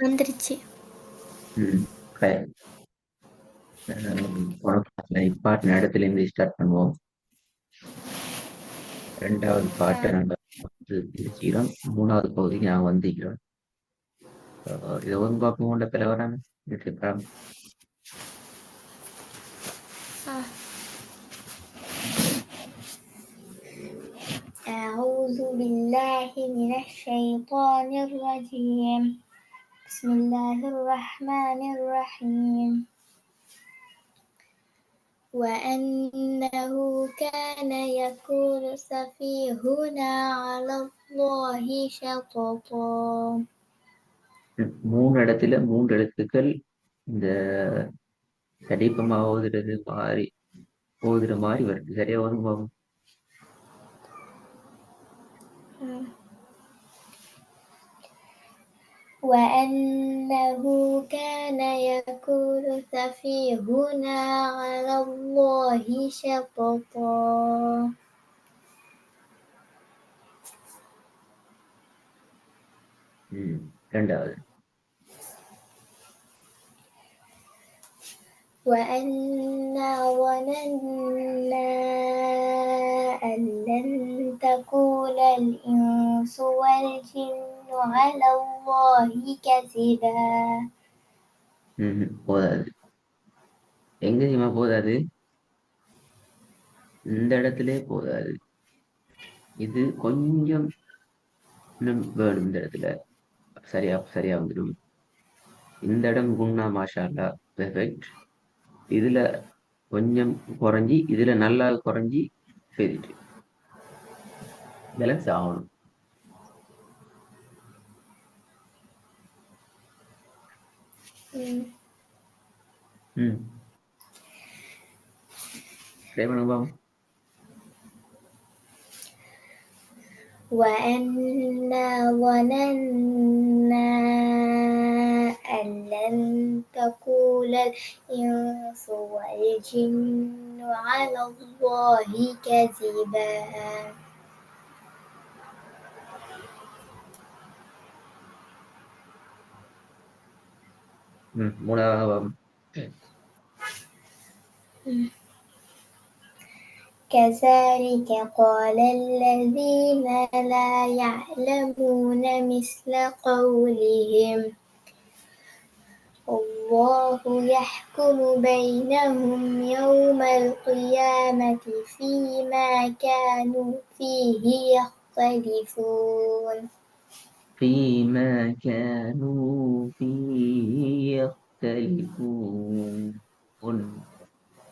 வந்துருச்சு. Right. பாட்டு இடத்துலேருந்து ஸ்டார்ட் பண்ணுவோம். 2வது பாட்டை நாங்கள் வந்து பிரிச்சுக்கிறோம். 3வது பகுதிக்கு நான் வந்துக்கிறோம். இதை வந்து பார்ப்போம் உண்ட பிளவரான أعوذ بالله من الشيطان الرجيم. بسم الله الرحمن الرحيم. وأنه كان يقول سفيهنا على الله شططا. 3 இடத்துல 3 எழுத்துக்கள் இந்த தடிப்பமா ஓதுற மாதிரி வருது. சரியா வரும் பாப்போம். وأنه كان يقول سفيهنا على الله شططا. ரெண்டாவது وأنا ظننا أن لن تقول الإنس والجن على الله كذبا. போதாது. எங்க தெரியுமா போதாது? இந்த இடத்திலே போதாது. இது கொஞ்சம் வேணும். இந்த இடத்துல சரியா வந்துடும். இந்த இடம் குண்ணா மாஷா அல்லா பெர்ஃபெக்ட். இதுல கொஞ்சம் குறைஞ்சி இதுல நல்லா குறைஞ்சி பெய்திட்டு பேலன்ஸ் ஆகணும். ட்ரை பண்ணுங்க. وأنا ظننا أن لن تقول الإنس والجن على الله كذبا. மூணாவது كذلك قال الذين لا يعلمون مثل قولهم الله يحكم بينهم يوم القيامة فيما كانوا فيه يختلفون. فيما كانوا فيه يختلفون.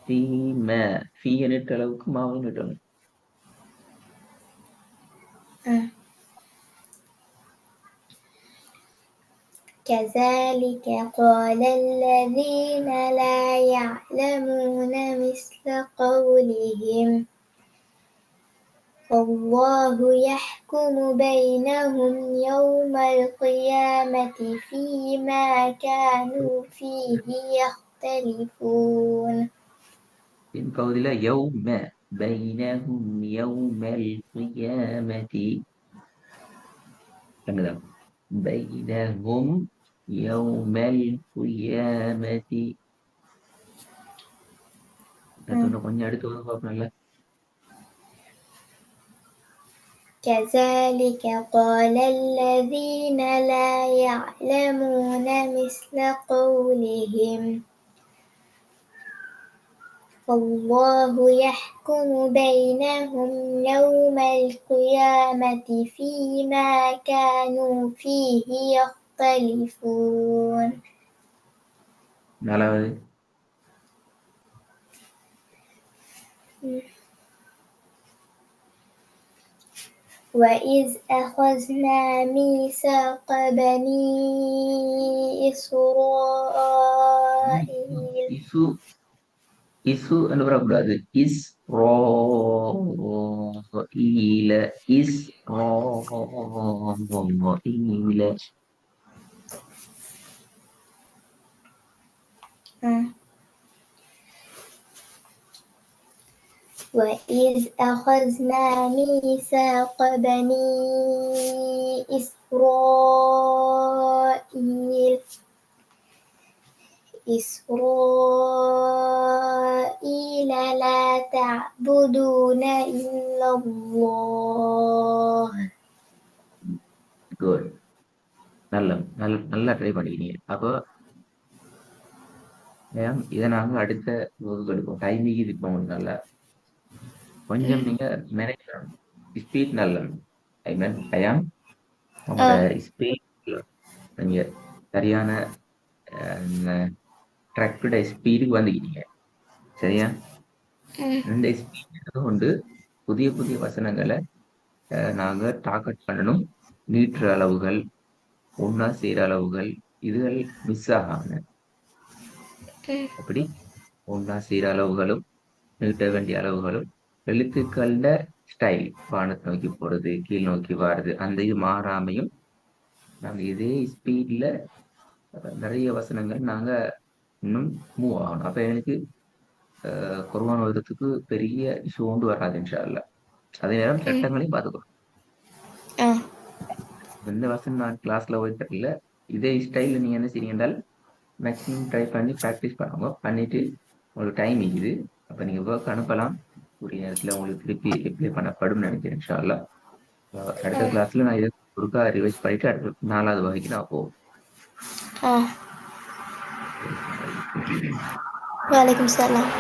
فيما في என்ற அளவுக்கு மாவும் நிட்டணும். كذلك قال الذين لا يعلمون مثل قولهم الله يحكم بينهم يوم القيامة فيما كانوا فيه يختلفون. பின் பகுதியில يوم بينهم يوم القيامة தங்கதான் بينهم يوم القيامة. கொஞ்சம் அடுத்து வந்து பார்ப்போம்ல. كذلك قال الذين لا يعلمون مثل قولهم الله يحكم بينهم يوم القيامة فيما كانوا فيه يختلفون. நாலாவது وإذ أخذنا ميثاق بني إسرائيل. இசு என்று வரக்கூடாது. இஸ்ராஈல இஸ்ராஈல. وإذ أخذنا ميثاق بني إسرائيل إسرائيل لا تعبدون إلا الله. குட். நல்லா ட்ரை பண்ணிக்கிறீங்க. அப்போ இதை நாங்கள் அடுத்த வகுப்பு எடுப்போம். டைமிங் இது இப்போ உங்களுக்கு நல்லா கொஞ்சம் நீங்க மேனேஜ் பண்ணணும். ஸ்பீட் நல்ல ஐ மீன் ஐயாம் உங்களோட ஸ்பீட் நீங்க சரியான ட்ரக்கோட ஸ்பீடுக்கு வந்துக்கிட்டீங்க. சரியா? இந்த ஸ்பீட் கொண்டு புதிய புதிய வசனங்களை நாங்க டார்கெட் பண்ணணும். நீட்டுற அளவுகள், ஒன்னா செய்யற அளவுகள், இதுகள் மிஸ் ஆகாம அப்படி ஒன்னா செய்யற அளவுகளும், நீட்ட வேண்டிய அளவுகளும், எழுத்துக்கள ஸ்டைல் வானத்தை நோக்கி போறது, கீழ் நோக்கி வாருது, அந்த இது மாறாமையும் நாங்க இதே ஸ்பீட்ல நிறைய வசனங்கள் நாங்க இன்னும் மூவ் ஆகணும். அப்ப எனக்கு குர்ஆன் ஓதுறதுக்கு பெரிய இஷ்யூ கொண்டு வராது இன்ஷா அல்லாஹ். அதே நேரம் சட்டங்களையும் பார்த்துக்கணும். எந்த வசனம் நான் கிளாஸ்ல ஓதிட்டதில்ல, இதே ஸ்டைல்ல நீங்க என்ன செய்யுங்க என்றால் மேக்ஸிமம் ட்ரை பண்ணி ப்ராக்டிஸ் பண்ணுங்க. பண்ணிட்டு உங்களுக்கு டைம் இருக்குது, அப்ப நீங்க ஒர்க் அனுப்பலாம். உரிய நேரத்தில் உங்களுக்கு திருப்பி ரிப்ளை பண்ணப்படும் நினைக்கிறேன் இன்ஷா அல்லாஹ். அடுத்த கிளாஸ்ல நான் இதை ஒருக்கா ரிவைஸ் பண்ணிட்டு அடுத்த 4வது வகைக்கு நான் போவோம். வலைக்கும் சலாம்.